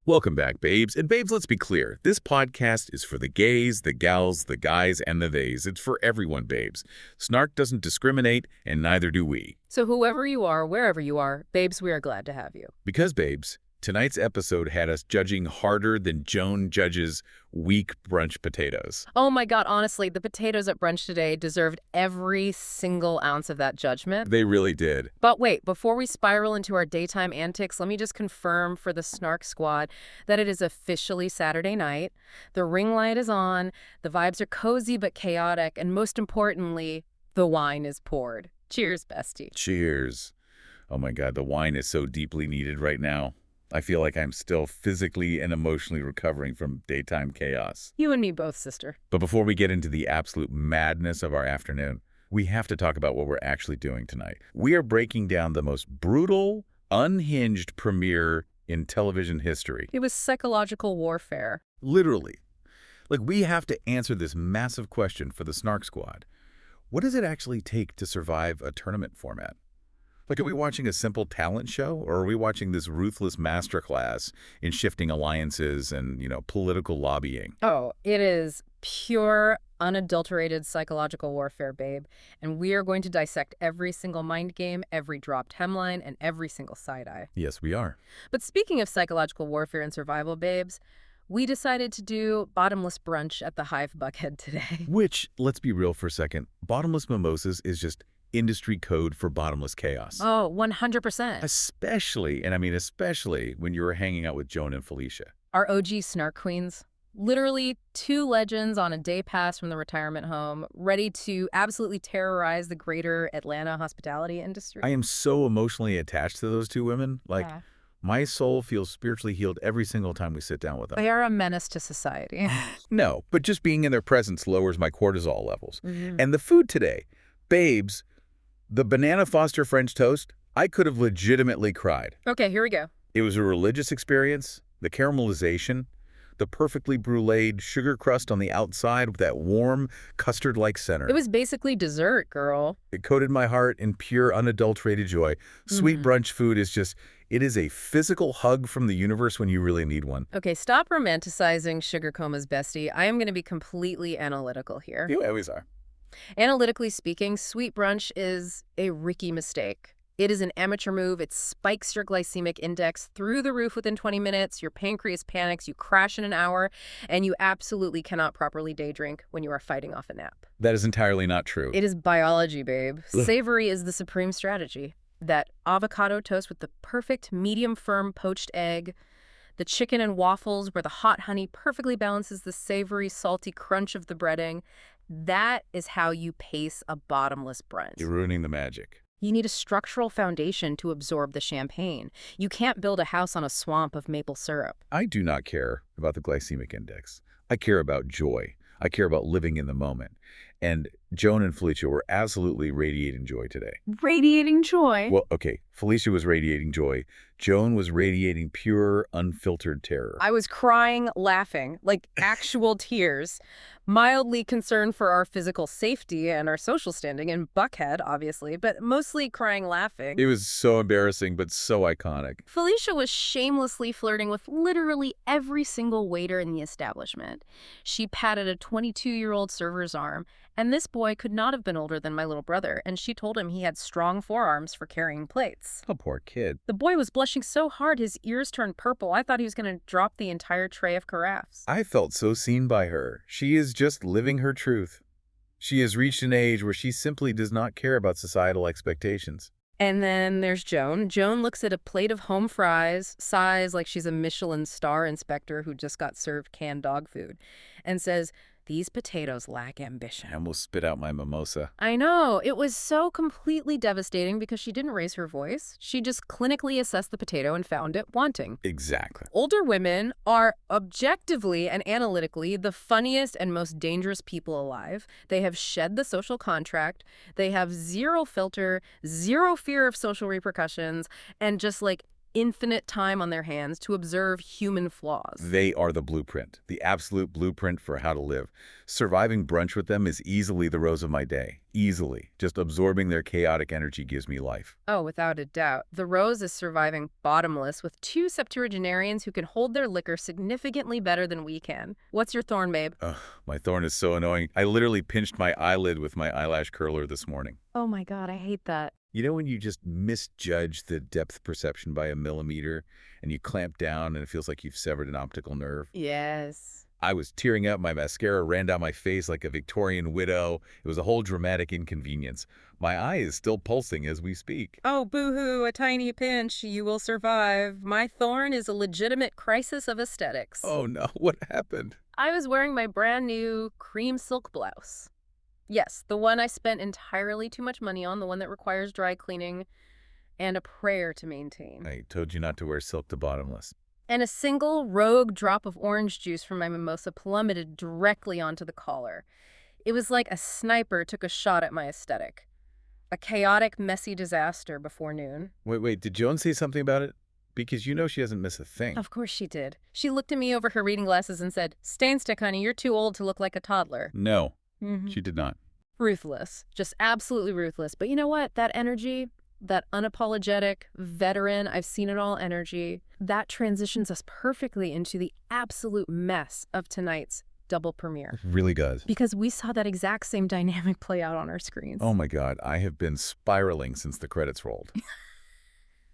Welcome back, babes. And babes, let's be clear. This podcast is for the gays, the gals, the guys, and the theys. It's for everyone, babes. Snark doesn't discriminate, and neither do we. So whoever you are, wherever you are, babes, we are glad to have you. Because, babes, tonight's episode had us judging harder than Joan judges weak brunch potatoes. Oh my God, honestly, the potatoes at brunch today deserved every single ounce of that judgment. They really did. But wait, before we spiral into our daytime antics, let me just confirm for the Snark squad that it is officially Saturday night. The ring light is on, the vibes are cozy but chaotic, and most importantly, the wine is poured. Cheers, bestie. Cheers. Oh my God, the wine is so deeply needed right now. I feel like I'm still physically and emotionally recovering from daytime chaos. You and me both, sister. But before we get into the absolute madness of our afternoon, we have to talk about what we're actually doing tonight. We are breaking down the most brutal, unhinged premiere in television history. It was psychological warfare. Literally. Like, we have to answer this massive question for the Snark Squad. What does it actually take to survive a tournament format? Like, are we watching a simple talent show, or are we watching this ruthless masterclass in shifting alliances and, political lobbying? Oh, it is pure, unadulterated psychological warfare, babe. And we are going to dissect every single mind game, every dropped hemline, and every single side-eye. Yes, we are. But speaking of psychological warfare and survival, babes, we decided to do bottomless brunch at the Hive Buckhead today. Which, let's be real for a second, bottomless mimosas is just industry code for bottomless chaos. Oh, 100%. Especially, and I mean especially, when you were hanging out with Joan and Felicia. Our OG Snark queens. Literally two legends on a day pass from the retirement home, ready to absolutely terrorize the greater Atlanta hospitality industry. I am so emotionally attached to those two women. Yeah. My soul feels spiritually healed every single time we sit down with them. They are a menace to society. No, but just being in their presence lowers my cortisol levels. And the food today, babes, the banana Foster French toast, I could have legitimately cried. Okay, here we go. It was a religious experience, the caramelization, the perfectly bruleed sugar crust on the outside with that warm, custard-like center. It was basically dessert, girl. It coated my heart in pure, unadulterated joy. Sweet brunch food is just, it is a physical hug from the universe when you really need one. Okay, stop romanticizing sugar comas, bestie. I am going to be completely analytical here. You always are. Analytically speaking, sweet brunch is a Ricky mistake. It is an amateur move. It spikes your glycemic index through the roof within 20 minutes. Your pancreas panics. You crash in an hour. And you absolutely cannot properly day drink when you are fighting off a nap. That is entirely not true. It is biology, babe. Savory is the supreme strategy. That avocado toast with the perfect medium-firm poached egg, the chicken and waffles where the hot honey perfectly balances the savory, salty crunch of the breading. That is how you pace a bottomless brunch. You're ruining the magic. You need a structural foundation to absorb the champagne. You can't build a house on a swamp of maple syrup. I do not care about the glycemic index. I care about joy. I care about living in the moment. And Joan and Felicia were absolutely radiating joy today. Radiating joy? Well, okay, Felicia was radiating joy. Joan was radiating pure, unfiltered terror. I was crying, laughing, like actual tears, mildly concerned for our physical safety and our social standing in Buckhead, obviously, but mostly crying, laughing. It was so embarrassing, but so iconic. Felicia was shamelessly flirting with literally every single waiter in the establishment. She patted a 22-year-old server's arm, and this boy could not have been older than my little brother, and she told him he had strong forearms for carrying plates. Oh, poor kid. The boy was blushing so hard his ears turned purple. I thought he was going to drop the entire tray of carafes. I felt so seen by her. She is just living her truth. She has reached an age where she simply does not care about societal expectations. And then there's Joan. Joan looks at a plate of home fries, sighs like she's a Michelin star inspector who just got served canned dog food, and says, "These potatoes lack ambition." I almost spit out my mimosa. I know. It was so completely devastating because she didn't raise her voice. She just clinically assessed the potato and found it wanting. Exactly. Older women are objectively and analytically the funniest and most dangerous people alive. They have shed the social contract. They have zero filter, zero fear of social repercussions, and just like infinite time on their hands to observe human flaws. They are the blueprint, the absolute blueprint for how to live. Surviving brunch with them is easily the rose of my day. Easily. Just absorbing their chaotic energy gives me life. Oh, without a doubt. The Rose is surviving bottomless with two septuagenarians who can hold their liquor significantly better than we can. What's your thorn, babe? Ugh, my thorn is so annoying. I literally pinched my eyelid with my eyelash curler this morning. Oh my God, I hate that. You know when you just misjudge the depth perception by a millimeter and you clamp down and it feels like you've severed an optical nerve? Yes. I was tearing up. My mascara ran down my face like a Victorian widow. It was a whole dramatic inconvenience. My eye is still pulsing as we speak. Oh, boo-hoo, a tiny pinch. You will survive. My thorn is a legitimate crisis of aesthetics. Oh no, what happened? I was wearing my brand new cream silk blouse. Yes, the one I spent entirely too much money on, the one that requires dry cleaning and a prayer to maintain. I told you not to wear silk to bottomless. And a single rogue drop of orange juice from my mimosa plummeted directly onto the collar. It was like a sniper took a shot at my aesthetic. A chaotic, messy disaster before noon. Wait, did Joan say something about it? Because you know she hasn't missed a thing. Of course she did. She looked at me over her reading glasses and said, "Stain stick, honey, you're too old to look like a toddler." No, she did not. Ruthless. Just absolutely ruthless. But you know what? That energy, that unapologetic, veteran, I've seen it all energy, that transitions us perfectly into the absolute mess of tonight's double premiere. It really does. Because we saw that exact same dynamic play out on our screens. Oh my God, I have been spiraling since the credits rolled.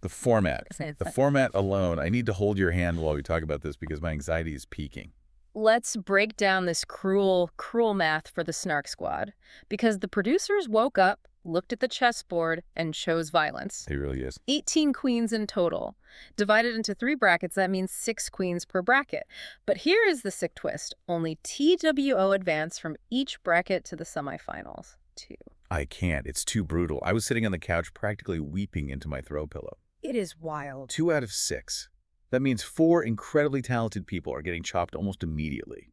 The format alone, I need to hold your hand while we talk about this because my anxiety is peaking. Let's break down this cruel, cruel math for the Snark Squad. Because the producers woke up, looked at the chessboard, and chose violence. It really is. 18 queens in total. Divided into 3 brackets, that means 6 queens per bracket. But here is the sick twist. Only TWO advance from each bracket to the semifinals. 2. I can't. It's too brutal. I was sitting on the couch practically weeping into my throw pillow. It is wild. 2 out of 6. That means 4 incredibly talented people are getting chopped almost immediately.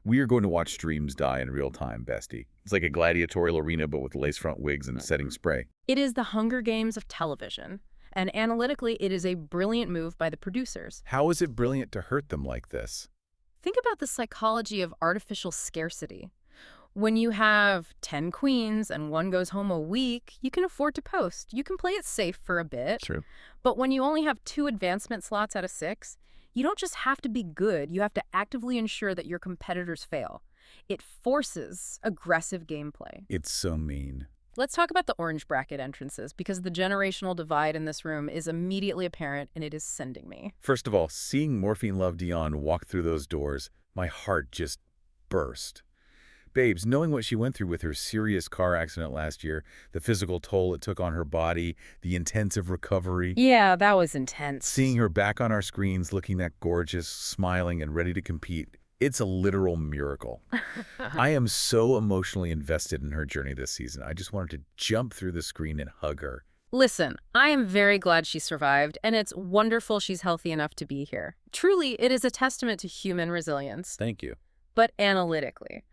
We are going to watch streams die in real time, bestie. It's like a gladiatorial arena, but with lace front wigs and setting spray. It is the Hunger Games of television. And analytically, it is a brilliant move by the producers. How is it brilliant to hurt them like this? Think about the psychology of artificial scarcity. When you have 10 queens and one goes home a week, you can afford to post. You can play it safe for a bit. True. But when you only have 2 advancement slots out of 6, you don't just have to be good. You have to actively ensure that your competitors fail. It forces aggressive gameplay. It's so mean. Let's talk about the orange bracket entrances, because the generational divide in this room is immediately apparent, and it is sending me. First of all, seeing Morphine love Dion walk through those doors, my heart just burst. Babes, knowing what she went through with her serious car accident last year, the physical toll it took on her body, the intensive recovery. Yeah, that was intense. Seeing her back on our screens looking that gorgeous, smiling, and ready to compete, it's a literal miracle. I am so emotionally invested in her journey this season. I just wanted to jump through the screen and hug her. Listen, I am very glad she survived, and it's wonderful she's healthy enough to be here. Truly, it is a testament to human resilience. Thank you. But analytically,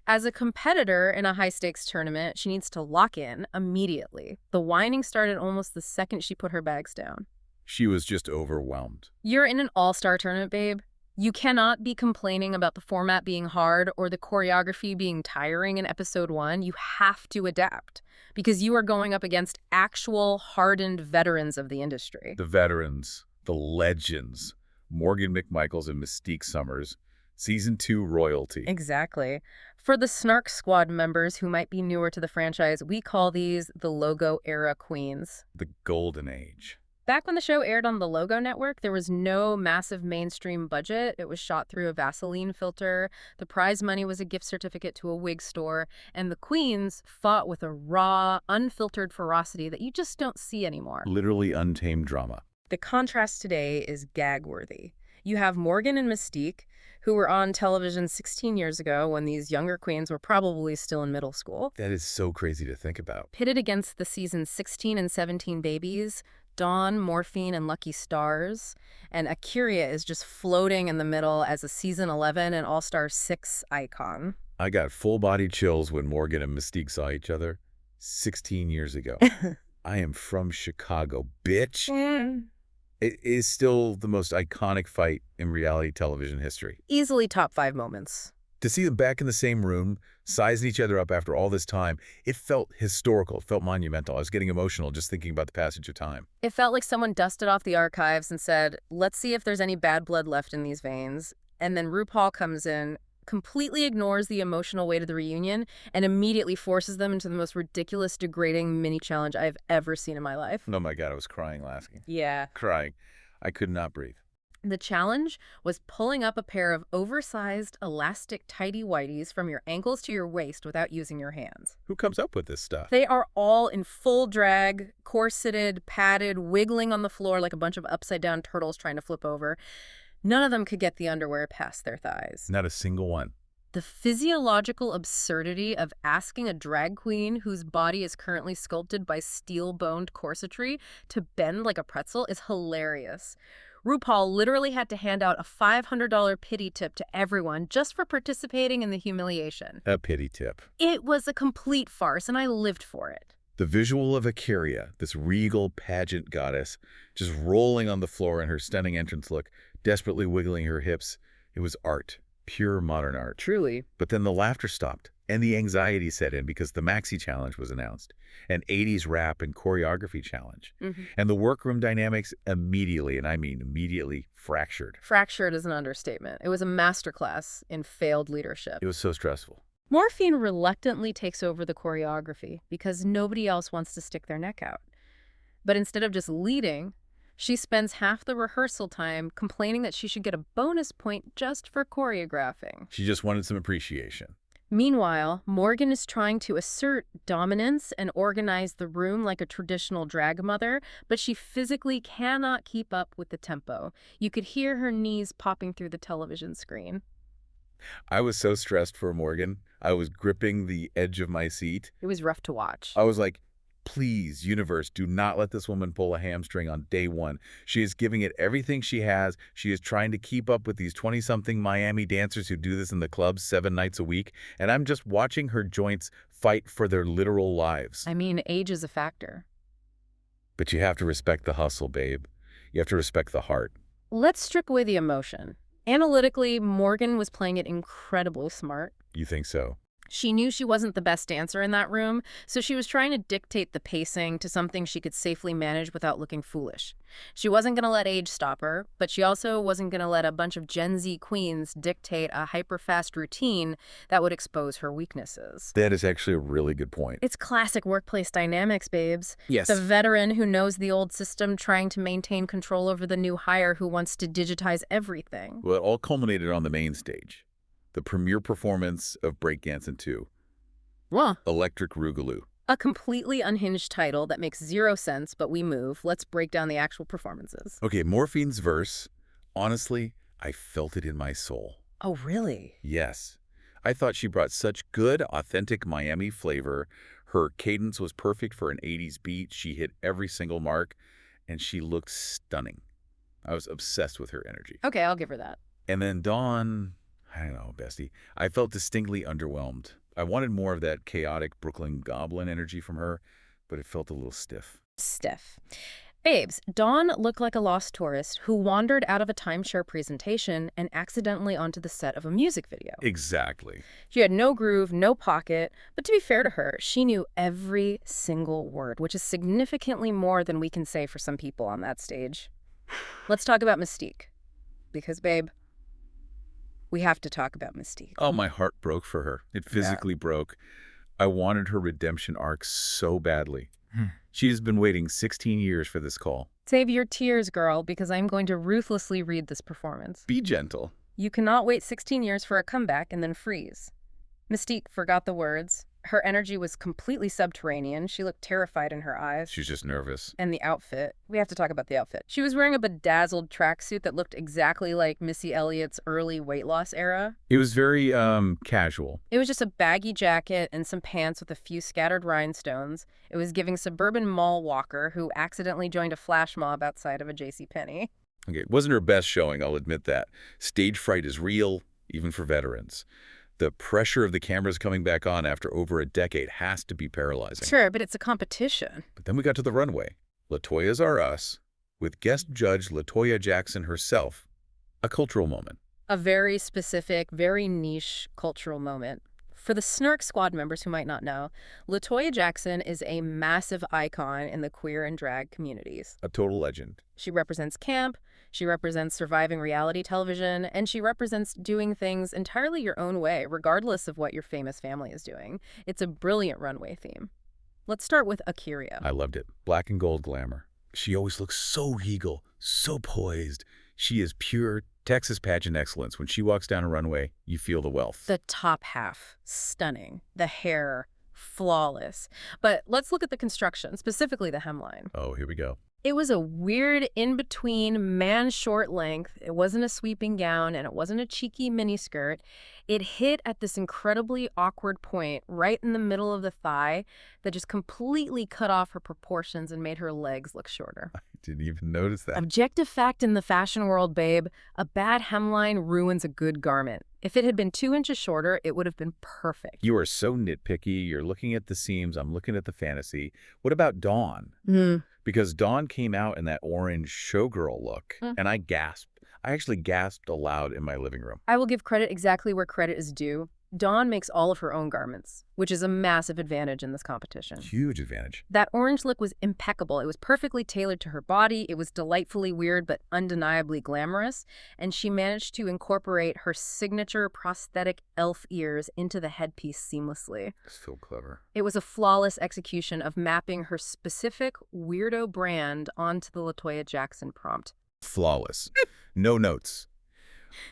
as a competitor in a high-stakes tournament, she needs to lock in immediately. The whining started almost the second she put her bags down. She was just overwhelmed. You're in an all-star tournament, babe. You cannot be complaining about the format being hard or the choreography being tiring in episode 1. You have to adapt because you are going up against actual hardened veterans of the industry. The veterans, the legends, Morgan McMichaels and Mystique Summers, Season 2 royalty. Exactly. For the Snark Squad members who might be newer to the franchise, we call these the Logo Era Queens. The golden age. Back when the show aired on the Logo Network, there was no massive mainstream budget. It was shot through a Vaseline filter. The prize money was a gift certificate to a wig store. And the queens fought with a raw, unfiltered ferocity that you just don't see anymore. Literally untamed drama. The contrast today is gag-worthy. You have Morgan and Mystique, who were on television 16 years ago when these younger queens were probably still in middle school. That is so crazy to think about. Pitted against the season 16 and 17 babies, Dawn, Morphine, and Lucky Starzzz, and Akiria is just floating in the middle as a season 11 and All-Star 6 icon. I got full-body chills when Morgan and Mystique saw each other 16 years ago. I am from Chicago, bitch. It is still the most iconic fight in reality television history. Easily top 5 moments. To see them back in the same room, sizing each other up after all this time, it felt historical, it felt monumental. I was getting emotional just thinking about the passage of time. It felt like someone dusted off the archives and said, let's see if there's any bad blood left in these veins. And then RuPaul comes in, completely ignores the emotional weight of the reunion, and immediately forces them into the most ridiculous, degrading mini-challenge I've ever seen in my life. Oh my God, I was crying laughing. Yeah. Crying. I could not breathe. The challenge was pulling up a pair of oversized, elastic tighty-whities from your ankles to your waist without using your hands. Who comes up with this stuff? They are all in full drag, corseted, padded, wiggling on the floor like a bunch of upside-down turtles trying to flip over. None of them could get the underwear past their thighs. Not a single one. The physiological absurdity of asking a drag queen whose body is currently sculpted by steel-boned corsetry to bend like a pretzel is hilarious. RuPaul literally had to hand out a $500 pity tip to everyone just for participating in the humiliation. A pity tip. It was a complete farce, and I lived for it. The visual of Acaria, this regal pageant goddess, just rolling on the floor in her stunning entrance look, desperately wiggling her hips, it was art. Pure modern art. Truly. But then the laughter stopped, and the anxiety set in because the Maxi Challenge was announced, an 80s rap and choreography challenge. And the workroom dynamics immediately, and I mean immediately, fractured. Fractured is an understatement. It was a masterclass in failed leadership. It was so stressful. Morphine reluctantly takes over the choreography because nobody else wants to stick their neck out. But instead of just leading, she spends half the rehearsal time complaining that she should get a bonus point just for choreographing. She just wanted some appreciation. Meanwhile, Morgan is trying to assert dominance and organize the room like a traditional drag mother, but she physically cannot keep up with the tempo. You could hear her knees popping through the television screen. I was so stressed for Morgan. I was gripping the edge of my seat. It was rough to watch. I was like, please, universe, do not let this woman pull a hamstring on day one. She is giving it everything she has. She is trying to keep up with these 20-something Miami dancers who do this in the clubs 7 nights a week, and I'm just watching her joints fight for their literal lives. I mean, age is a factor. But you have to respect the hustle, babe. You have to respect the heart. Let's strip away the emotion. Analytically, Morgan was playing it incredibly smart. You think so? She knew she wasn't the best dancer in that room, so she was trying to dictate the pacing to something she could safely manage without looking foolish. She wasn't going to let age stop her, but she also wasn't going to let a bunch of Gen Z queens dictate a hyper-fast routine that would expose her weaknesses. That is actually a really good point. It's classic workplace dynamics, babes. Yes. The veteran who knows the old system trying to maintain control over the new hire who wants to digitize everything. Well, it all culminated on the main stage. The premiere performance of Breakdancin' 2. Well, Electric Rougaloo. a completely unhinged title that makes zero sense, but we move. Let's break down the actual performances. Okay, Morphine's verse, honestly, I felt it in my soul. Oh, really? Yes. I thought she brought such good, authentic Miami flavor. Her cadence was perfect for an 80s beat. She hit every single mark, and she looked stunning. I was obsessed with her energy. Okay, I'll give her that. And then Dawn, I don't know, bestie. I felt distinctly underwhelmed. I wanted more of that chaotic Brooklyn Goblin energy from her, but it felt a little stiff. Stiff. Babes, Dawn looked like a lost tourist who wandered out of a timeshare presentation and accidentally onto the set of a music video. Exactly. She had no groove, no pocket, but to be fair to her, she knew every single word, which is significantly more than we can say for some people on that stage. Let's talk about Mystique. Because, babe, we have to talk about Mystique. Oh, my heart broke for her. It physically broke. I wanted her redemption arc so badly. She has been waiting 16 years for this call. Save your tears, girl, because I'm going to ruthlessly read this performance. Be gentle. You cannot wait 16 years for a comeback and then freeze. Mystique forgot the words. Her energy was completely subterranean. She looked terrified in her eyes. She's just nervous. And the outfit. We have to talk about the outfit. She was wearing a bedazzled tracksuit that looked exactly like Missy Elliott's early weight loss era. It was very casual. It was just a baggy jacket and some pants with a few scattered rhinestones. It was giving suburban mall walker who accidentally joined a flash mob outside of a JCPenney. Okay, it wasn't her best showing, I'll admit that. Stage fright is real, even for veterans. The pressure of the cameras coming back on after over a decade has to be paralyzing. Sure, but it's a competition. But then we got to the runway. LaToya's are us. with guest judge LaToya Jackson herself. A cultural moment. A very specific, very niche cultural moment. For the Snark squad members who might not know, LaToya Jackson is a massive icon in the queer and drag communities. A total legend. She represents camp, she represents surviving reality television, and she represents doing things entirely your own way, regardless of what your famous family is doing. It's a brilliant runway theme. Let's start with Akira. I loved it. Black and gold glamour. She always looks so regal, so poised. She is pure Texas pageant excellence. When she walks down a runway, you feel the wealth. The top half, stunning. The hair, flawless. But let's look at the construction, specifically the hemline. Oh, here we go. It was a weird in-between man short length. It wasn't a sweeping gown, and it wasn't a cheeky miniskirt. It hit at this incredibly awkward point right in the middle of the thigh that just completely cut off her proportions and made her legs look shorter. I didn't even notice that. Objective fact in the fashion world, babe, a bad hemline ruins a good garment. If it had been 2 inches shorter, it would have been perfect. You are so nitpicky. You're looking at the seams. I'm looking at the fantasy. What about Dawn? Because Dawn came out in that orange showgirl look, and I gasped. I actually gasped aloud in my living room. I will give credit exactly where credit is due. Dawn makes all of her own garments, which is a massive advantage in this competition. Huge advantage. That orange look was impeccable. It was perfectly tailored to her body. It was delightfully weird but undeniably glamorous. And she managed to incorporate her signature prosthetic elf ears into the headpiece seamlessly. So clever. It was a flawless execution of mapping her specific weirdo brand onto the LaToya Jackson prompt. Flawless. No notes.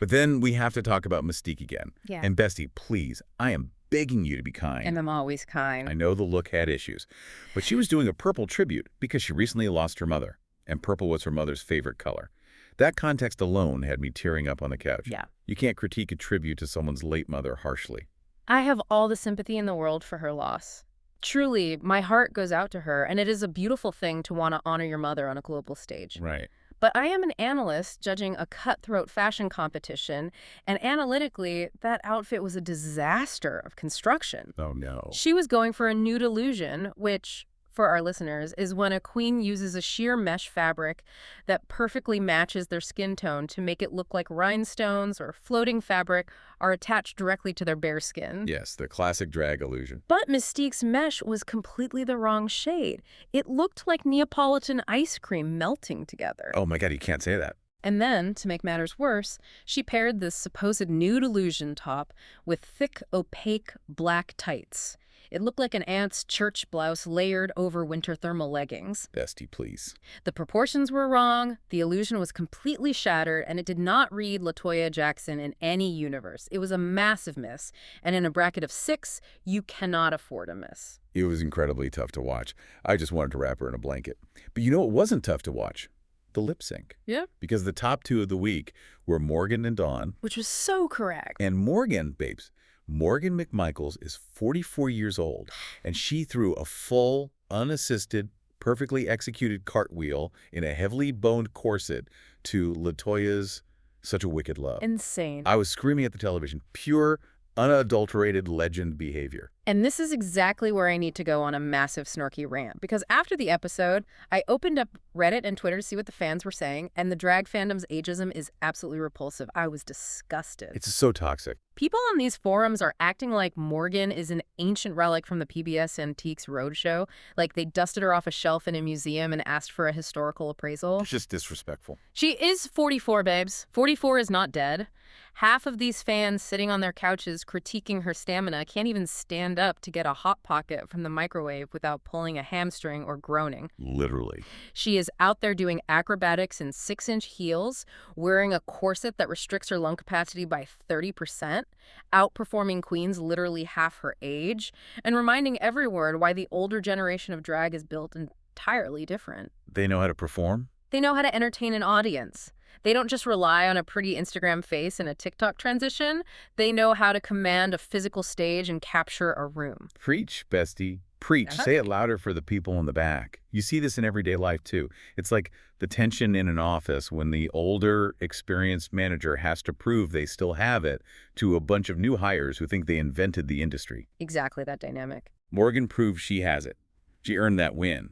But then we have to talk about Mystique again. Yeah. And Bestie, please, I am begging you to be kind. And I'm always kind. I know the look had issues, but she was doing a purple tribute because she recently lost her mother, and purple was her mother's favorite color. That context alone had me tearing up on the couch. Yeah. You can't critique a tribute to someone's late mother harshly. I have all the sympathy in the world for her loss. Truly, my heart goes out to her, and it is a beautiful thing to want to honor your mother on a global stage. Right. But I am an analyst judging a cutthroat fashion competition, and analytically, that outfit was a disaster of construction. Oh, no. She was going for a nude illusion, which, for our listeners, is when a queen uses a sheer mesh fabric that perfectly matches their skin tone to make it look like rhinestones or floating fabric are attached directly to their bare skin. Yes, the classic drag illusion. But Mystique's mesh was completely the wrong shade. It looked like Neapolitan ice cream melting together. Oh my God, you can't say that. And then, to make matters worse, she paired this supposed nude illusion top with thick, opaque black tights. It looked like an aunt's church blouse layered over winter thermal leggings. Bestie, please. The proportions were wrong, the illusion was completely shattered, and it did not read LaToya Jackson in any universe. It was a massive miss, and in a bracket of 6, you cannot afford a miss. It was incredibly tough to watch. I just wanted to wrap her in a blanket. But you know what wasn't tough to watch? The lip sync. Yeah. Because the top 2 of the week were Morgan and Dawn. Which was so correct. And Morgan, babes, Morgan McMichaels is 44 years old, and she threw a full, unassisted, perfectly executed cartwheel in a heavily boned corset to LaToya's Such a Wicked Love. Insane. I was screaming at the television, pure, unadulterated legend behavior. And this is exactly where I need to go on a massive snarky rant, because after the episode, I opened up Reddit and Twitter to see what the fans were saying, and the drag fandom's ageism is absolutely repulsive. I was disgusted. It's so toxic. People on these forums are acting like Morgan is an ancient relic from the PBS Antiques Roadshow, like they dusted her off a shelf in a museum and asked for a historical appraisal. It's just disrespectful. She is 44, babes. 44 is not dead. Half of these fans sitting on their couches critiquing her stamina can't even stand up to get a Hot Pocket from the microwave without pulling a hamstring or groaning. Literally. She is out there doing acrobatics in 6-inch heels, wearing a corset that restricts her lung capacity by 30%, outperforming queens literally half her age, and reminding everyone why the older generation of drag is built entirely different. They know how to perform? They know how to entertain an audience. They don't just rely on a pretty Instagram face and a TikTok transition. They know how to command a physical stage and capture a room. Preach, bestie. Preach. Say it louder for the people in the back. You see this in everyday life, too. It's like the tension in an office when the older, experienced manager has to prove they still have it to a bunch of new hires who think they invented the industry. Exactly that dynamic. Morgan proved she has it. She earned that win.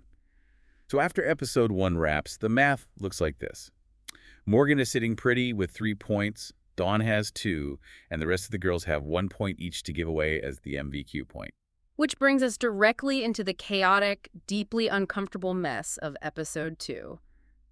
So after episode 1 wraps, the math looks like this. Morgan is sitting pretty with 3 points, Dawn has 2, and the rest of the girls have 1 point each to give away as the MVQ point. Which brings us directly into the chaotic, deeply uncomfortable mess of episode 2,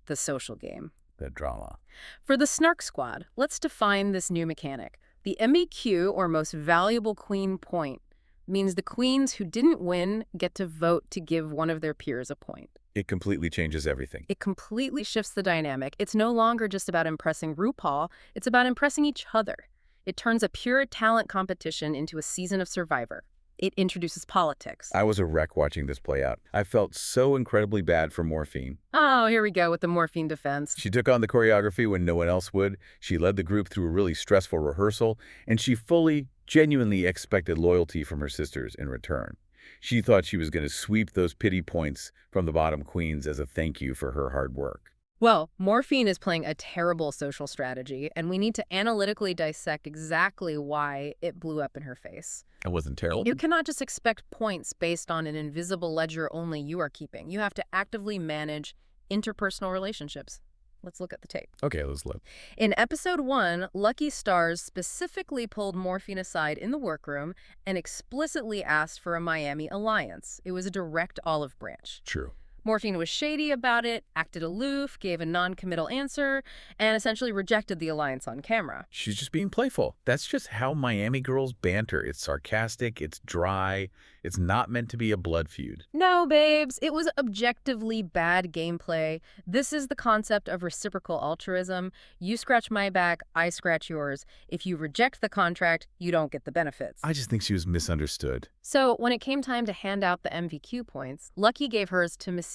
the social game. The drama. For the Snark squad, let's define this new mechanic. The MVQ, or most valuable queen point, means the queens who didn't win get to vote to give one of their peers a point. It completely changes everything. It completely shifts the dynamic. It's no longer just about impressing RuPaul, it's about impressing each other. It turns a pure talent competition into a season of Survivor. It introduces politics. I was a wreck watching this play out. I felt so incredibly bad for Morphine. Oh, here we go with the Morphine defense. She took on the choreography when no one else would. She led the group through a really stressful rehearsal, and she fully, genuinely expected loyalty from her sisters in return. She thought she was going to sweep those pity points from the bottom queens as a thank you for her hard work. Well, Morphine is playing a terrible social strategy, and we need to analytically dissect exactly why it blew up in her face. It wasn't terrible. You cannot just expect points based on an invisible ledger only you are keeping. You have to actively manage interpersonal relationships. Let's look at the tape. Okay, let's look. In episode 1, Lucky Starzzz specifically pulled Morphine aside in the workroom and explicitly asked for a Miami alliance. It was a direct olive branch. True. Morphine was shady about it, acted aloof, gave a non-committal answer, and essentially rejected the alliance on camera. She's just being playful. That's just how Miami girls banter. It's sarcastic, it's dry, it's not meant to be a blood feud. No, babes, it was objectively bad gameplay. This is the concept of reciprocal altruism. You scratch my back, I scratch yours. If you reject the contract, you don't get the benefits. I just think she was misunderstood. So when it came time to hand out the MVQ points, Lucky gave hers to Mystique.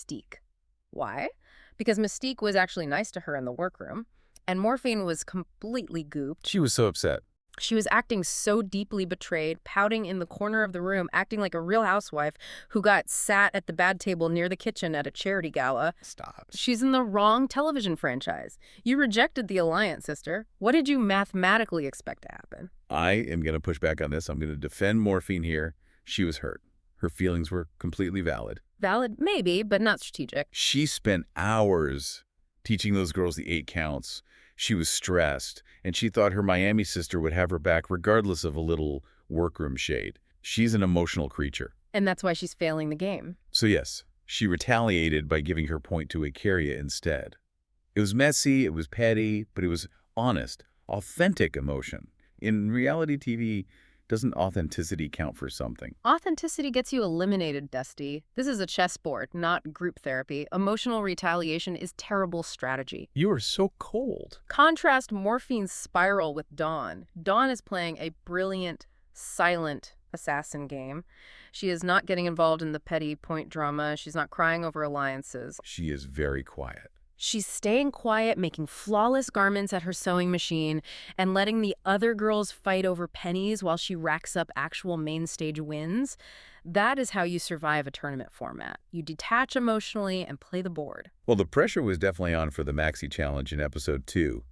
Why? Because Mystique was actually nice to her in the workroom, and Morphine was completely gooped. She was so upset. She was acting so deeply betrayed, pouting in the corner of the room, acting like a real housewife who got sat at the bad table near the kitchen at a charity gala. Stop. She's in the wrong television franchise. You rejected the alliance, sister. What did you mathematically expect to happen? I am going to push back on this. I'm going to defend Morphine here. She was hurt. Her feelings were completely valid. Valid, maybe, but not strategic. She spent hours teaching those girls the 8 counts. She was stressed, and she thought her Miami sister would have her back regardless of a little workroom shade. She's an emotional creature. And that's why she's failing the game. So yes, she retaliated by giving her point to Icaria instead. It was messy, it was petty, but it was honest, authentic emotion. In reality TV, doesn't authenticity count for something? Authenticity gets you eliminated, Dusty. This is a chessboard, not group therapy. Emotional retaliation is terrible strategy. You are so cold. Contrast Morphine's spiral with Dawn. Dawn is playing a brilliant, silent assassin game. She is not getting involved in the petty point drama. She's not crying over alliances. She is very quiet. She's staying quiet, making flawless garments at her sewing machine, and letting the other girls fight over pennies while she racks up actual main stage wins. That is how you survive a tournament format. You detach emotionally and play the board. Well, the pressure was definitely on for the Maxi Challenge in episode 2.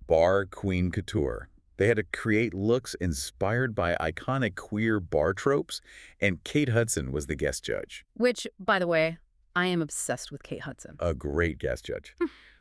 Bar Queen Couture. They had to create looks inspired by iconic queer bar tropes, and Kate Hudson was the guest judge. Which, by the way, I am obsessed with Kate Hudson. A great guest judge.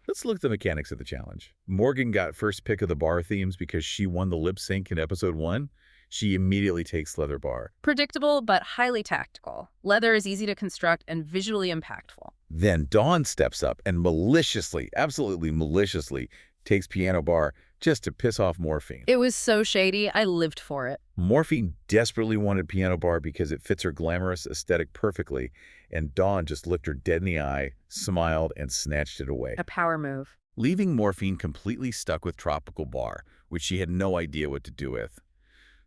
Let's look at the mechanics of the challenge. Morgan got first pick of the bar themes because she won the lip sync in episode 1. She immediately takes leather bar. Predictable, but highly tactical. Leather is easy to construct and visually impactful. Then Dawn steps up and maliciously, absolutely maliciously, takes piano bar just to piss off Morphine. It was so shady, I lived for it. Morphine desperately wanted piano bar because it fits her glamorous aesthetic perfectly, and Dawn just looked her dead in the eye, smiled, and snatched it away. A power move. Leaving Morphine completely stuck with tropical bar, which she had no idea what to do with.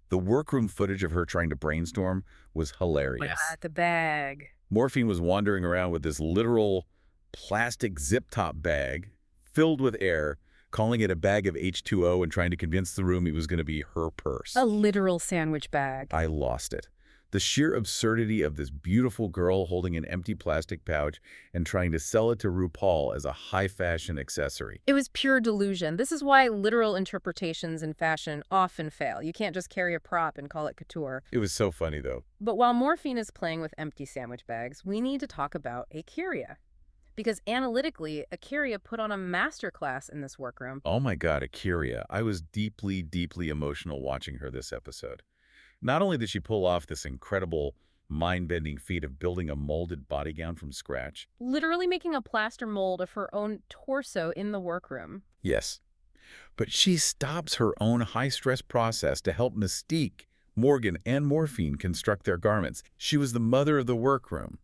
The workroom footage of her trying to brainstorm was hilarious. The bag. Morphine was wandering around with this literal plastic zip-top bag filled with air, calling it a bag of H2O and trying to convince the room it was going to be her purse. A literal sandwich bag. I lost it. The sheer absurdity of this beautiful girl holding an empty plastic pouch and trying to sell it to RuPaul as a high-fashion accessory. It was pure delusion. This is why literal interpretations in fashion often fail. You can't just carry a prop and call it couture. It was so funny, though. But while Morphine is playing with empty sandwich bags, we need to talk about Icaria. Because analytically, Akiria put on a masterclass in this workroom. Oh my God, Akiria. I was deeply, deeply emotional watching her this episode. Not only did she pull off this incredible, mind-bending feat of building a molded body gown from scratch. Literally making a plaster mold of her own torso in the workroom. Yes. But she stops her own high-stress process to help Mystique, Morgan, and Morphine construct their garments. She was the mother of the workroom.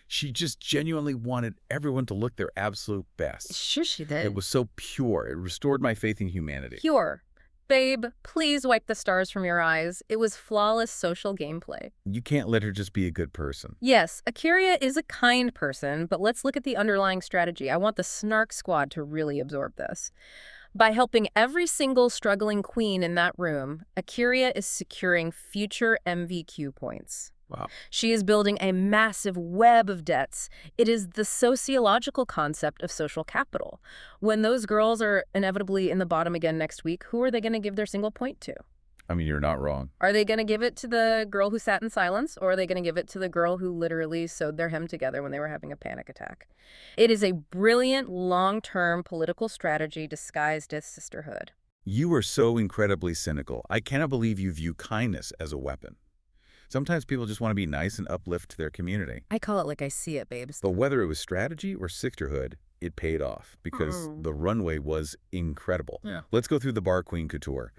She just genuinely wanted everyone to look their absolute best. Sure she did. It was so pure. It restored my faith in humanity. Pure. Babe, please wipe the stars from your eyes. It was flawless social gameplay. You can't let her just be a good person. Yes, Akiria is a kind person, but let's look at the underlying strategy. I want the Snark squad to really absorb this. By helping every single struggling queen in that room, Akiria is securing future MVQ points. Wow. She is building a massive web of debts. It is the sociological concept of social capital. When those girls are inevitably in the bottom again next week, who are they going to give their single point to? I mean, you're not wrong. Are they going to give it to the girl who sat in silence, or are they going to give it to the girl who literally sewed their hem together when they were having a panic attack? It is a brilliant, long-term political strategy disguised as sisterhood. You are so incredibly cynical. I cannot believe you view kindness as a weapon. Sometimes people just want to be nice and uplift their community. I call it like I see it, babes. But whether it was strategy or sisterhood, it paid off because the runway was incredible. Yeah. Let's go through the bar queen couture.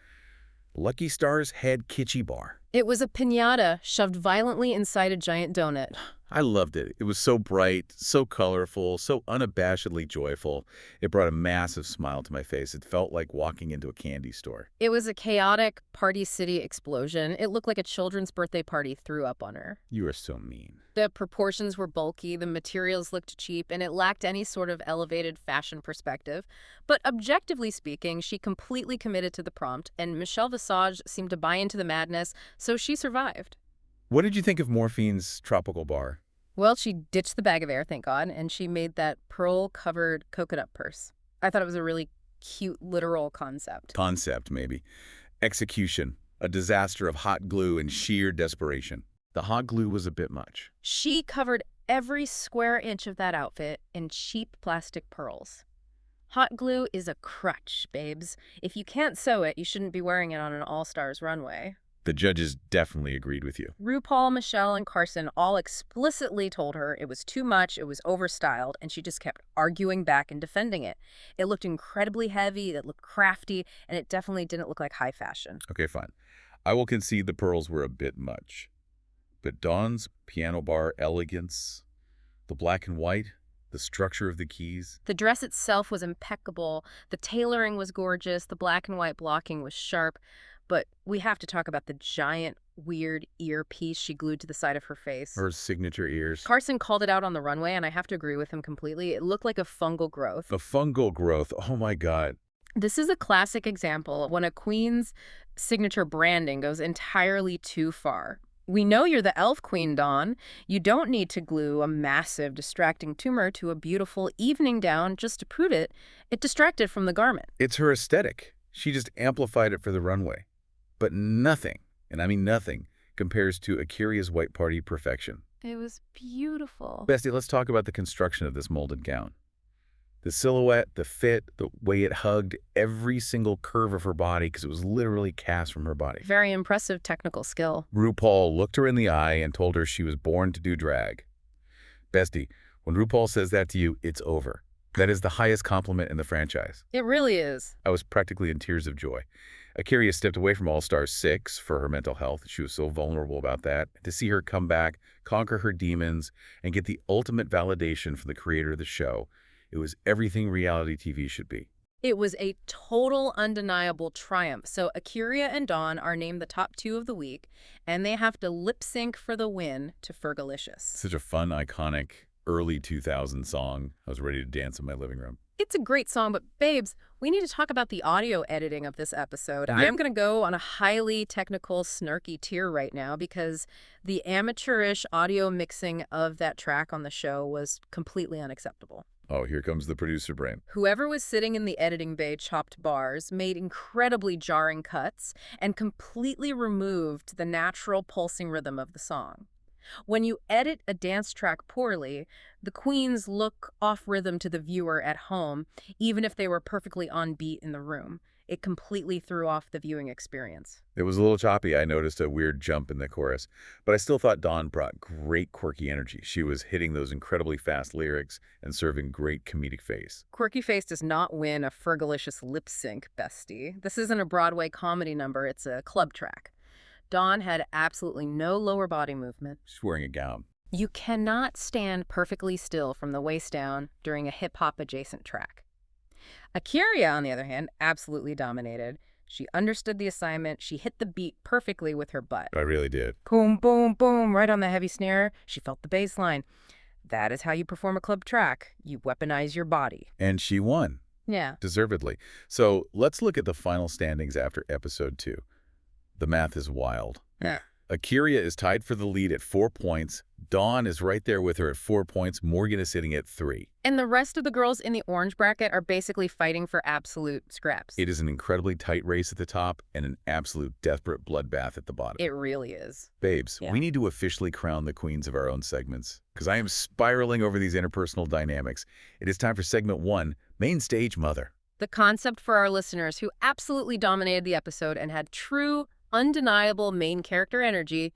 Lucky Star's head kitschy bar. It was a piñata shoved violently inside a giant donut. I loved it. It was so bright, so colorful, so unabashedly joyful. It brought a massive smile to my face. It felt like walking into a candy store. It was a chaotic Party City explosion. It looked like a children's birthday party threw up on her. You are so mean. The proportions were bulky, the materials looked cheap, and it lacked any sort of elevated fashion perspective. But objectively speaking, she completely committed to the prompt, and Michelle Visage seemed to buy into the madness, so she survived. What did you think of Morphine's tropical bar? Well, she ditched the bag of air, thank God, and she made that pearl-covered coconut purse. I thought it was a really cute, literal concept. Concept, maybe. Execution. A disaster of hot glue and sheer desperation. The hot glue was a bit much. She covered every square inch of that outfit in cheap plastic pearls. Hot glue is a crutch, babes. If you can't sew it, you shouldn't be wearing it on an all-stars runway. The judges definitely agreed with you. RuPaul, Michelle, and Carson all explicitly told her it was too much, it was overstyled, and she just kept arguing back and defending it. It looked incredibly heavy, it looked crafty, and it definitely didn't look like high fashion. Okay, fine. I will concede the pearls were a bit much. But Dawn's piano bar elegance, the black and white, the structure of the keys. The dress itself was impeccable, the tailoring was gorgeous, the black and white blocking was sharp, but we have to talk about the giant, weird earpiece she glued to the side of her face. Her signature ears. Carson called it out on the runway, and I have to agree with him completely. It looked like a fungal growth. A fungal growth. Oh, my God. This is a classic example of when a queen's signature branding goes entirely too far. We know you're the elf queen, Dawn. You don't need to glue a massive, distracting tumor to a beautiful evening gown just to prove it. It distracted from the garment. It's her aesthetic. She just amplified it for the runway. But nothing, and I mean nothing, compares to Akiria's white party perfection. It was beautiful. Bestie, let's talk about the construction of this molded gown. The silhouette, the fit, the way it hugged every single curve of her body because it was literally cast from her body. Very impressive technical skill. RuPaul looked her in the eye and told her she was born to do drag. Bestie, when RuPaul says that to you, it's over. That is the highest compliment in the franchise. It really is. I was practically in tears of joy. Akiria stepped away from All-Stars 6 for her mental health. She was so vulnerable about that. To see her come back, conquer her demons, and get the ultimate validation from the creator of the show, it was everything reality TV should be. It was a total, undeniable triumph. So Akiria and Dawn are named the top 2 of the week, and they have to lip sync for the win to Fergalicious. Such a fun, iconic, early 2000 song. I was ready to dance in my living room. It's a great song, but babes, we need to talk about the audio editing of this episode. I am going to go on a highly technical, snarky tier right now because the amateurish audio mixing of that track on the show was completely unacceptable. Oh, here comes the producer brain. Whoever was sitting in the editing bay chopped bars, made incredibly jarring cuts, and completely removed the natural pulsing rhythm of the song. When you edit a dance track poorly, the queens look off rhythm to the viewer at home, even if they were perfectly on beat in the room. It completely threw off the viewing experience. It was a little choppy. I noticed a weird jump in the chorus, but I still thought Dawn brought great quirky energy. She was hitting those incredibly fast lyrics and serving great comedic face. Quirky Face does not win a Fergalicious lip sync, bestie. This isn't a Broadway comedy number, it's a club track. Dawn had absolutely no lower body movement. She's wearing a gown. You cannot stand perfectly still from the waist down during a hip-hop adjacent track. Akiria, on the other hand, absolutely dominated. She understood the assignment. She hit the beat perfectly with her butt. I really did. Boom, boom, boom, right on the heavy snare. She felt the bass line. That is how you perform a club track. You weaponize your body. And she won. Yeah. Deservedly. So let's look at the final standings after episode 2. The math is wild. Yeah. Akiria is tied for the lead at 4 points. Dawn is right there with her at 4 points. Morgan is sitting at 3. And the rest of the girls in the orange bracket are basically fighting for absolute scraps. It is an incredibly tight race at the top and an absolute desperate bloodbath at the bottom. It really is. Babes, Yeah. we need to officially crown the queens of our own segments, because I am spiraling over these interpersonal dynamics. It is time for segment 1, Main Stage Mother. The concept for our listeners who absolutely dominated the episode and had true, undeniable main character energy.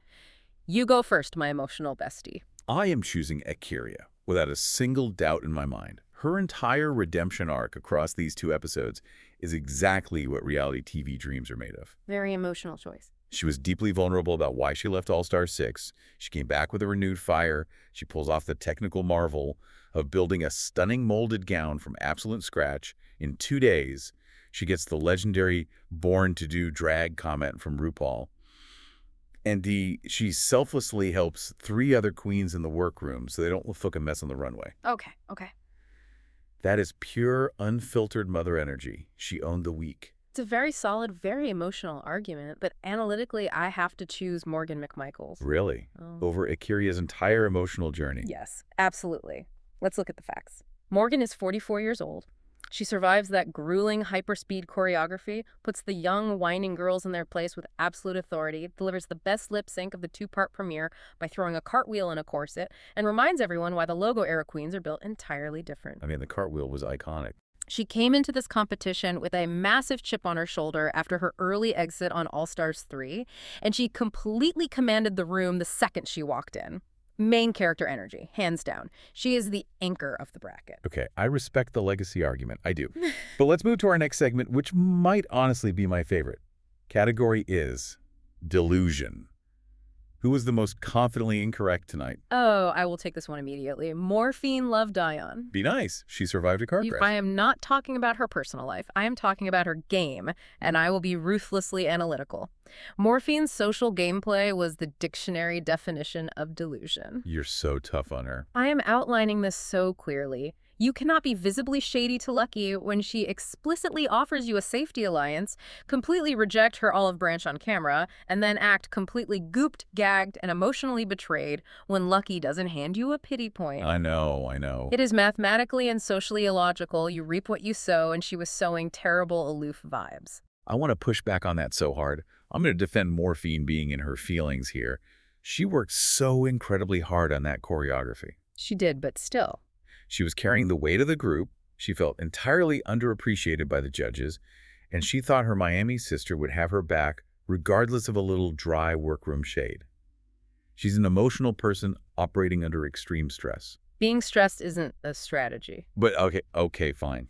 You go first, my emotional bestie. I am choosing Akiria, without a single doubt in my mind. Her entire redemption arc across these 2 episodes is exactly what reality TV dreams are made of. Very emotional choice. She was deeply vulnerable about why she left All-Star 6. She came back with a renewed fire. She pulls off the technical marvel of building a stunning molded gown from absolute scratch in 2 days. She gets the legendary born to do drag comment from RuPaul. And she selflessly helps 3 other queens in the workroom so they don't look like a mess on the runway. Okay. That is pure, unfiltered mother energy. She owned the week. It's a very solid, very emotional argument, but analytically, I have to choose Morgan McMichaels. Really? Oh. Over Akiria's entire emotional journey. Yes, absolutely. Let's look at the facts. Morgan is 44 years old. She survives that grueling hyperspeed choreography, puts the young, whining girls in their place with absolute authority, delivers the best lip sync of the 2-part premiere by throwing a cartwheel in a corset, and reminds everyone why the logo-era queens are built entirely different. I mean, the cartwheel was iconic. She came into this competition with a massive chip on her shoulder after her early exit on All Stars 3, and she completely commanded the room the second she walked in. Main character energy, hands down. She is the anchor of the bracket. Okay, I respect the legacy argument. I do. But let's move to our next segment, which might honestly be my favorite. Category is delusion. Who was the most confidently incorrect tonight? Oh, I will take this one immediately. Morphine loved Dion. Be nice. She survived a car crash. I am not talking about her personal life. I am talking about her game, and I will be ruthlessly analytical. Morphine's social gameplay was the dictionary definition of delusion. You're so tough on her. I am outlining this so clearly. You cannot be visibly shady to Lucky when she explicitly offers you a safety alliance, completely reject her olive branch on camera, and then act completely gooped, gagged, and emotionally betrayed when Lucky doesn't hand you a pity point. I know. It is mathematically and socially illogical. You reap what you sow, and she was sowing terrible, aloof vibes. I want to push back on that so hard. I'm going to defend Morphine being in her feelings here. She worked so incredibly hard on that choreography. She did, but still. She was carrying the weight of the group. She felt entirely underappreciated by the judges, and she thought her Miami sister would have her back regardless of a little dry workroom shade. She's an emotional person operating under extreme stress. Being stressed isn't a strategy. But okay, fine.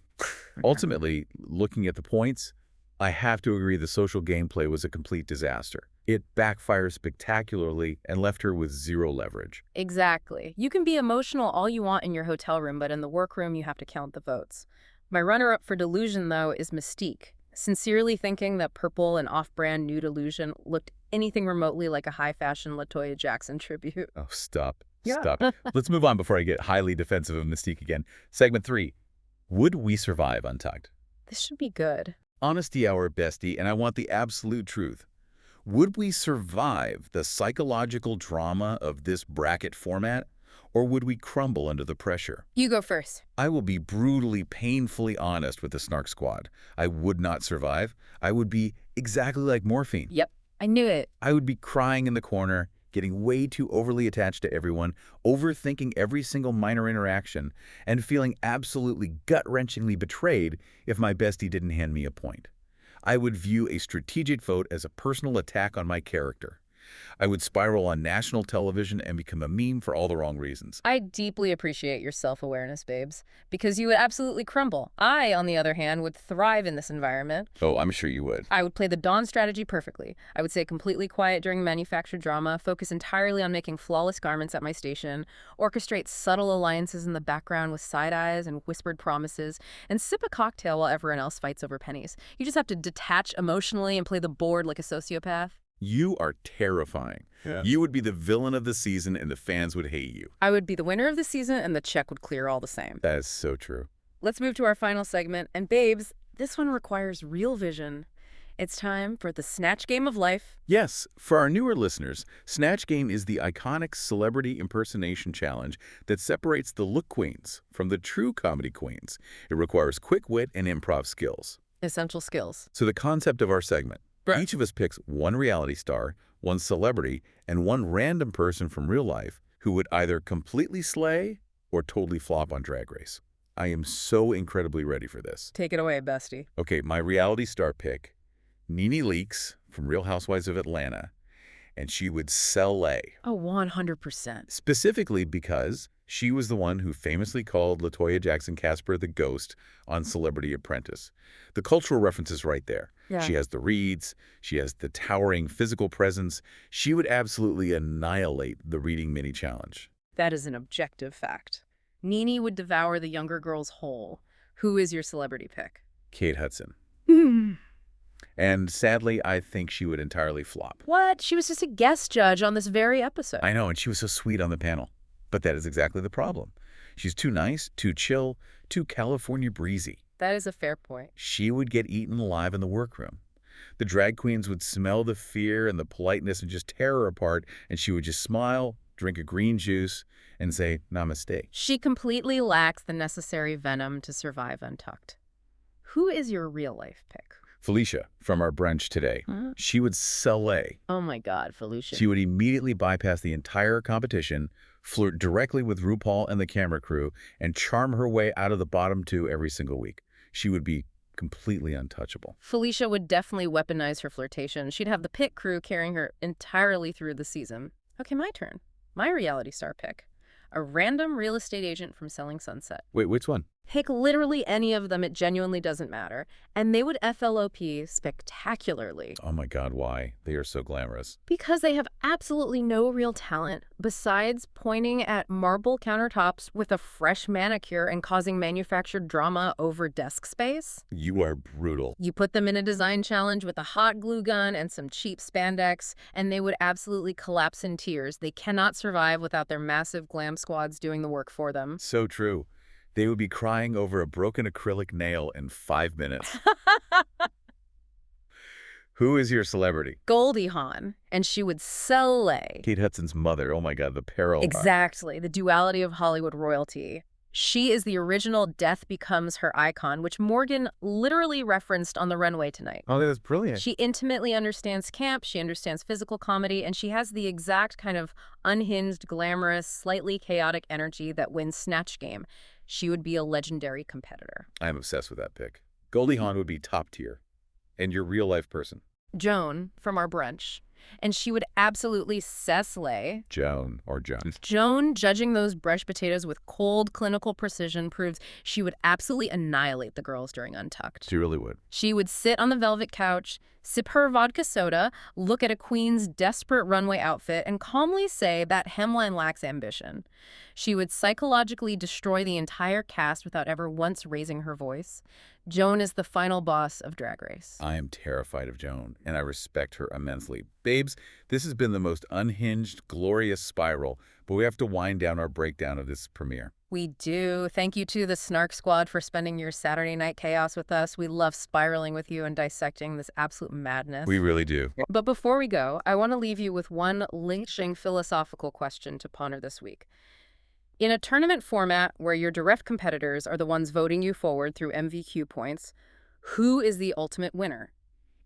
Ultimately, looking at the points, I have to agree the social gameplay was a complete disaster. It backfired spectacularly and left her with 0 leverage. Exactly. You can be emotional all you want in your hotel room, but in the workroom, you have to count the votes. My runner-up for delusion, though, is Mystique. Sincerely thinking that purple and off-brand nude illusion looked anything remotely like a high-fashion LaToya Jackson tribute. Oh, stop. Yeah. Stop. Let's move on before I get highly defensive of Mystique again. Segment 3. Would we survive untucked? This should be good. Honesty hour, bestie, and I want the absolute truth. Would we survive the psychological drama of this bracket format, or would we crumble under the pressure? You go first. I will be brutally, painfully honest with the Snark squad. I would not survive. I would be exactly like Morphine. Yep, I knew it. I would be crying in the corner, getting way too overly attached to everyone, overthinking every single minor interaction, and feeling absolutely gut-wrenchingly betrayed if my bestie didn't hand me a point. I would view a strategic vote as a personal attack on my character. I would spiral on national television and become a meme for all the wrong reasons. I deeply appreciate your self-awareness, babes, because you would absolutely crumble. I, on the other hand, would thrive in this environment. Oh, I'm sure you would. I would play the Dawn strategy perfectly. I would stay completely quiet during manufactured drama, focus entirely on making flawless garments at my station, orchestrate subtle alliances in the background with side eyes and whispered promises, and sip a cocktail while everyone else fights over pennies. You just have to detach emotionally and play the board like a sociopath. You are terrifying. Yeah. You would be the villain of the season and the fans would hate you. I would be the winner of the season and the check would clear all the same. That is so true. Let's move to our final segment. And babes, this one requires real vision. It's time for the Snatch Game of Life. Yes, for our newer listeners, Snatch Game is the iconic celebrity impersonation challenge that separates the look queens from the true comedy queens. It requires quick wit and improv skills. Essential skills. So the concept of our segment. Right. Each of us picks one reality star, one celebrity, and one random person from real life who would either completely slay or totally flop on Drag Race. I am so incredibly ready for this. Take it away, bestie. Okay, my reality star pick, Nene Leakes from Real Housewives of Atlanta, and she would slay. Oh, 100%. Specifically because she was the one who famously called LaToya Jackson Casper the ghost on Celebrity Apprentice. The cultural reference is right there. Yeah. She has the reads, she has the towering physical presence. She would absolutely annihilate the reading mini challenge. That is an objective fact. Nene would devour the younger girls whole. Who is your celebrity pick? Kate Hudson. And sadly, I think she would entirely flop. What? She was just a guest judge on this very episode. I know, and she was so sweet on the panel. But that is exactly the problem. She's too nice, too chill, too California breezy. That is a fair point. She would get eaten alive in the workroom. The drag queens would smell the fear and the politeness and just tear her apart, and she would just smile, drink a green juice, and say, namaste. She completely lacks the necessary venom to survive untucked. Who is your real-life pick? Felicia, from our brunch today. She would slay. Oh my God, Felicia. She would immediately bypass the entire competition, flirt directly with RuPaul and the camera crew, and charm her way out of the bottom two every single week. She would be completely untouchable. Felicia would definitely weaponize her flirtation. She'd have the pit crew carrying her entirely through the season. Okay, my turn. My reality star pick. A random real estate agent from Selling Sunset. Wait, which one? Pick literally any of them, it genuinely doesn't matter. And they would FLOP spectacularly. Oh my God, why? They are so glamorous. Because they have absolutely no real talent besides pointing at marble countertops with a fresh manicure and causing manufactured drama over desk space. You are brutal. You put them in a design challenge with a hot glue gun and some cheap spandex, and they would absolutely collapse in tears. They cannot survive without their massive glam squads doing the work for them. So true. They would be crying over a broken acrylic nail in 5 minutes. Who is your celebrity? Goldie Hawn, and she would slay. Kate Hudson's mother. Oh my God, the parallel. Exactly, the duality of Hollywood royalty. She is the original Death Becomes Her icon, which Morgan literally referenced on the runway tonight. Oh, that's brilliant. She intimately understands camp, she understands physical comedy, and she has the exact kind of unhinged, glamorous, slightly chaotic energy that wins Snatch Game. She would be a legendary competitor. I'm obsessed with that pick. Goldie Hawn would be top tier. And your real life person? Joan from our brunch. And she would absolutely slay. Joan. Joan, judging those brushed potatoes with cold, clinical precision, proves she would absolutely annihilate the girls during Untucked. She really would. She would sit on the velvet couch, sip her vodka soda, look at a queen's desperate runway outfit, and calmly say that hemline lacks ambition. She would psychologically destroy the entire cast without ever once raising her voice. Joan is the final boss of Drag Race. I am terrified of Joan, and I respect her immensely. Babes, this has been the most unhinged, glorious spiral, but we have to wind down our breakdown of this premiere. We do. Thank you to the Snark Squad for spending your Saturday night chaos with us. We love spiraling with you and dissecting this absolute madness. We really do. But before we go, I want to leave you with one lynching philosophical question to ponder this week. In a tournament format where your direct competitors are the ones voting you forward through MVQ points, who is the ultimate winner?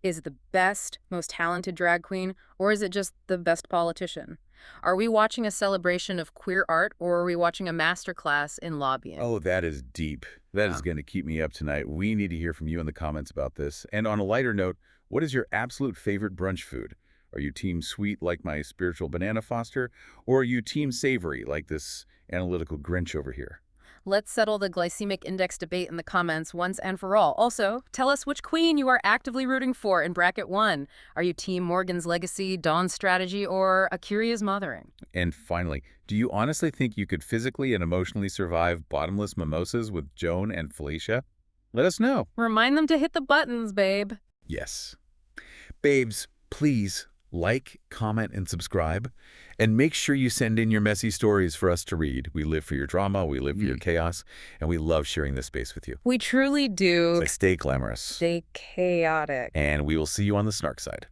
Is it the best, most talented drag queen, or is it just the best politician? Are we watching a celebration of queer art, or are we watching a masterclass in lobbying? Oh, that is deep. That is Yeah. going to keep me up tonight. We need to hear from you in the comments about this. And on a lighter note, what is your absolute favorite brunch food? Are you team sweet like my spiritual banana foster, or are you team savory like this analytical Grinch over here? Let's settle the glycemic index debate in the comments once and for all. Also, tell us which queen you are actively rooting for in bracket 1. Are you team Morgan's legacy, Dawn's strategy, or Akira's mothering? And finally, do you honestly think you could physically and emotionally survive bottomless mimosas with Joan and Felicia? Let us know. Remind them to hit the buttons, babe. Yes. Babes, please like, comment, and subscribe. And make sure you send in your messy stories for us to read. We live for your drama, we live for your chaos, and we love sharing this space with you. We truly do. So stay glamorous. Stay chaotic. And we will see you on the Snark side.